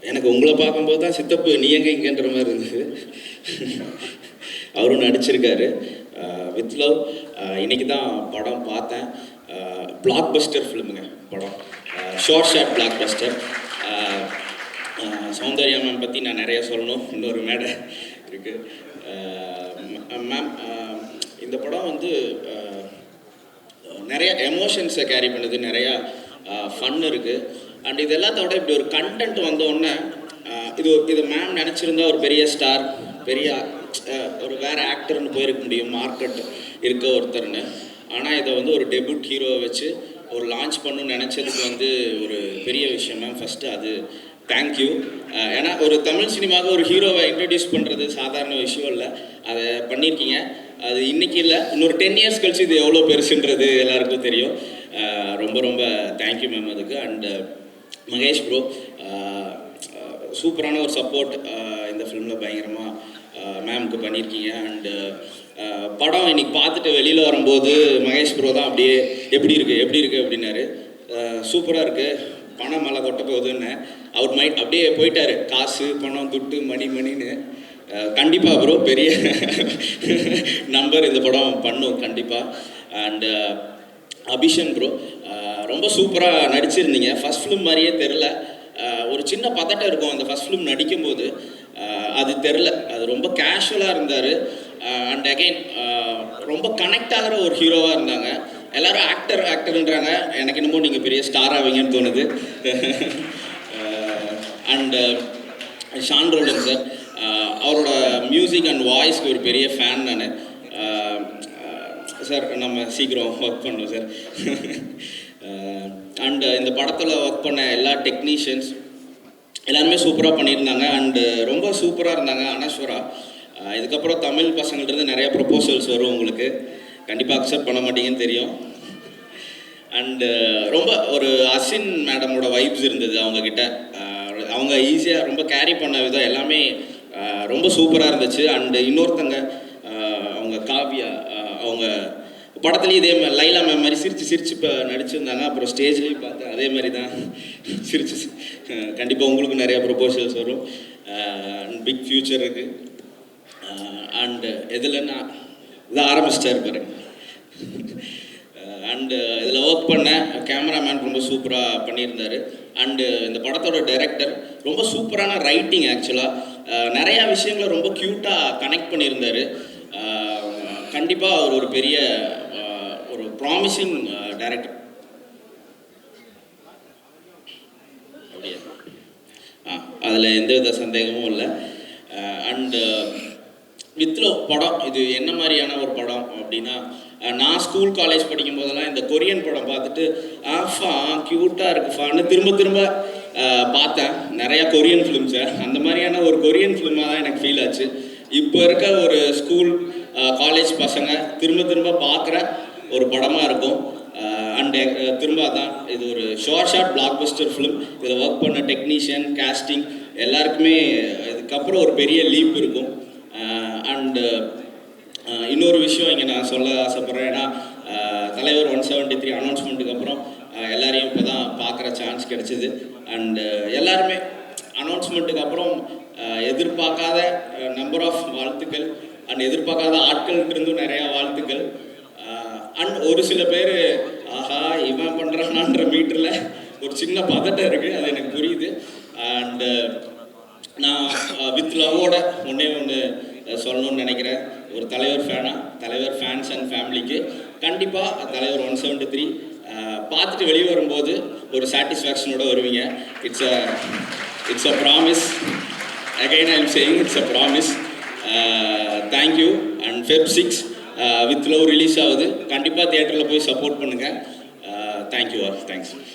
எனக்கு உங்களை பார்க்கும்போது தான் சித்தப்பு நீ எங்கே இங்கேன்ற மாதிரி இருந்தது. அவரும் நடிச்சிருக்காரு. வித் லவ் இன்னைக்கு தான் படம் பார்த்தேன். பிளாக் பஸ்டர் ஃபிலிமுங்க படம். Short black Bastar. Soundarya ma'am பற்றி நான் நிறைய சொல்லணும், இன்னொரு மேடை இருக்குது. மேம் இந்த படம் வந்து நிறைய எமோஷன்ஸை கேரி பண்ணுது, நிறையா ஃபன் இருக்குது. அண்ட் இது எல்லாத்தோட இப்படி ஒரு கண்டென்ட் வந்தோடனே இது மேம் நினச்சிருந்தா ஒரு பெரிய ஸ்டார், பெரிய ஒரு வேறு ஆக்டர்னு போயிருக்க முடியும், மார்க்கெட் இருக்க ஒருத்தர்னு. ஆனால் இதை வந்து ஒரு டெபியூட் ஹீரோவை வச்சு ஒரு லான்ச் பண்ணணும்னு நினச்சதுக்கு வந்து ஒரு பெரிய விஷயம் மேம். ஃபஸ்ட்டு அது தேங்க்யூ. ஏன்னா ஒரு தமிழ் சினிமாவுக்கு ஒரு ஹீரோவை இன்ட்ரடியூஸ் பண்ணுறது சாதாரண விஷயம் இல்லை, அதை பண்ணியிருக்கீங்க. அது இன்றைக்கி இல்லை, இன்னொரு 10 இயர்ஸ் கழிச்சு இது எவ்வளோ பெருசுன்றது எல்லாருக்கும் தெரியும். ரொம்ப ரொம்ப தேங்க்யூ மேம் அதுக்கு. அண்டு மகேஷ் ப்ரோ சூப்பரான ஒரு சப்போர்ட் இந்த ஃபிலிமில் பயங்கரமாக மேம்க்கு பண்ணியிருக்கீங்க. அண்டு படம் இன்னைக்கு பார்த்துட்டு வெளியில் வரும்போது மகேஷ் ப்ரோ தான் அப்படியே எப்படி இருக்குது அப்படின்னாரு. சூப்பராக இருக்குது, பணம் மேலே கொட்ட போகுதுன்னு அவர் மைண்ட் அப்படியே போயிட்டார். காசு பணம் துட்டு மணின்னு. கண்டிப்பாக ப்ரோ பெரிய நம்பர் இந்த படம் பண்ணும் கண்டிப்பாக. அண்டு அபிஷன் ப்ரோ ரொம்ப சூப்பராக நடிச்சிருந்தீங்க. ஃபஸ்ட் ஃபிலிம் மாதிரியே தெரில, ஒரு சின்ன பதட்டம் இருக்கும் அந்த ஃபஸ்ட் ஃபிலிம் நடிக்கும்போது, அது தெரில. அது ரொம்ப கேஷுவலாக இருந்தார். அண்ட் அகெயின் ரொம்ப கனெக்ட் ஆகிற ஒரு ஹீரோவாக இருந்தாங்க. எல்லோரும் ஆக்டர்ன்றாங்க, எனக்கு என்னமோ நீங்கள் பெரிய ஸ்டார் ஆவீங்கன்னு தோணுது. அண்டு ஷான் ரோல்டன் சார், அவரோட மியூசிக் அண்ட் வாய்ஸ்க்கு ஒரு பெரிய ஃபேன் நான். சார் நம்ம சீக்கிரம் ஒர்க் பண்ணோம் சார். அண்டு இந்த படத்தில் ஒர்க் பண்ண எல்லா டெக்னீஷியன்ஸ் எல்லாருமே சூப்பராக பண்ணியிருந்தாங்க. அண்டு ரொம்ப சூப்பராக இருந்தாங்க. அனஸ்வரா, இதுக்கப்புறம் தமிழ் பசங்கள்கிட்ட நிறைய ப்ரொப்போசல்ஸ் வரும் உங்களுக்கு, கண்டிப்பாக அக்செப்ட் பண்ண மாட்டீங்கன்னு தெரியும். அண்டு ரொம்ப ஒரு அசின் மேடமோட வைப்ஸ் இருந்தது அவங்கக்கிட்ட. அவங்க ஈஸியாக ரொம்ப கேரி பண்ண விதம் எல்லாமே ரொம்ப சூப்பராக இருந்துச்சு. அண்டு இன்னொருத்தங்க அவங்க காவ்யா, அவங்க படத்துலேயும் இதே மாதிரி லைலா மேம் மாதிரி சிரித்து இப்போ நடிச்சிருந்தாங்க. அப்புறம் ஸ்டேஜ்லேயும் பார்த்தேன் அதே மாதிரி தான் சிரிச்சு. கண்டிப்பாக உங்களுக்கு நிறையா ப்ரொபோசல்ஸ் வரும், பிக் ஃப்யூச்சர் இருக்குது. அண்டு எதுலன்னா இதை ஆரம்பிச்சிட்டாரு பாருங்க. அண்டு இதில் ஒர்க் பண்ண கேமராமேன் ரொம்ப சூப்பராக பண்ணியிருந்தார். அண்டு இந்த படத்தோட டைரக்டர் ரொம்ப சூப்பரான ரைட்டிங். ஆக்சுவலாக நிறையா விஷயங்களை ரொம்ப க்யூட்டாக கனெக்ட் பண்ணியிருந்தார். கண்டிப்பாக அவர் ஒரு பெரிய ஒரு ப்ராமிசிங் டைரக்டர். அப்படியா? அதில் எந்தவித சந்தேகமும் இல்லை. அண்டு வித்லோ படம் இது என்ன மாதிரியான ஒரு படம் அப்படின்னா, நான் ஸ்கூல் காலேஜ் படிக்கும் போதெல்லாம் இந்த கொரியன் படம் பார்த்துட்டு க்யூட்டாக இருக்குஃபான்னு திரும்ப பார்த்தேன் நிறையா கொரியன் ஃபிலிம்ஸை. அந்த மாதிரியான ஒரு கொரியன் ஃபிலிமாக தான் எனக்கு ஃபீல் ஆச்சு. இப்போ இருக்க ஒரு ஸ்கூல் காலேஜ் பசங்க திரும்ப பார்க்குற ஒரு படமாக இருக்கும். அண்டு திரும்ப தான் இது ஒரு ஷார்ட் பிளாக் பஸ்டர் ஃபிலிம். இதில் ஒர்க் பண்ண டெக்னீஷியன், கேஸ்டிங் எல்லாருக்குமே இதுக்கப்புறம் ஒரு பெரிய லீப் இருக்கும். அண்டு இன்னொரு விஷயம் இங்கே நான் சொல்ல ஆசைப்பட்றேன். ஏன்னா தலைவர் 173 அனௌன்ஸ்மெண்ட்டுக்கு அப்புறம் எல்லாரையும் இப்போ தான் பார்க்குற சான்ஸ் கிடச்சிது. அண்டு எல்லாருமே அனௌன்ஸ்மெண்ட்டுக்கு அப்புறம் எதிர்பார்க்காத நம்பர் ஆஃப் வாழ்த்துக்கள் அண்ட் எதிர்பார்க்காத ஆட்கள்கிட்டருந்தும் நிறையா வாழ்த்துக்கள். அண்ட் ஒரு சில பேர் ஆஹா இவன் பண்ணுறானான்ற மீட்டரில் ஒரு சின்ன பதட்டம் இருக்குது, அது எனக்கு புரியுது. அண்டு நான் வித் லவ்வோட ஒன்று சொல்லணும்னு நினைக்கிறேன். ஒரு தலைவர் தலைவர் ஃபேன்ஸ் அண்ட் ஃபேமிலிக்கு கண்டிப்பாக தலைவர் 173 பார்த்துட்டு வெளியே வரும்போது ஒரு சாட்டிஸ்ஃபேக்ஷனோட வருவீங்க. It's a promise. Again I am saying it's a promise. Thank you. And Feb 6 with love release ஆகுது. கண்டிப்பாக தியேட்டரில் போய் சப்போர்ட் பண்ணுங்கள். Thank you all. தேங்க்ஸ்.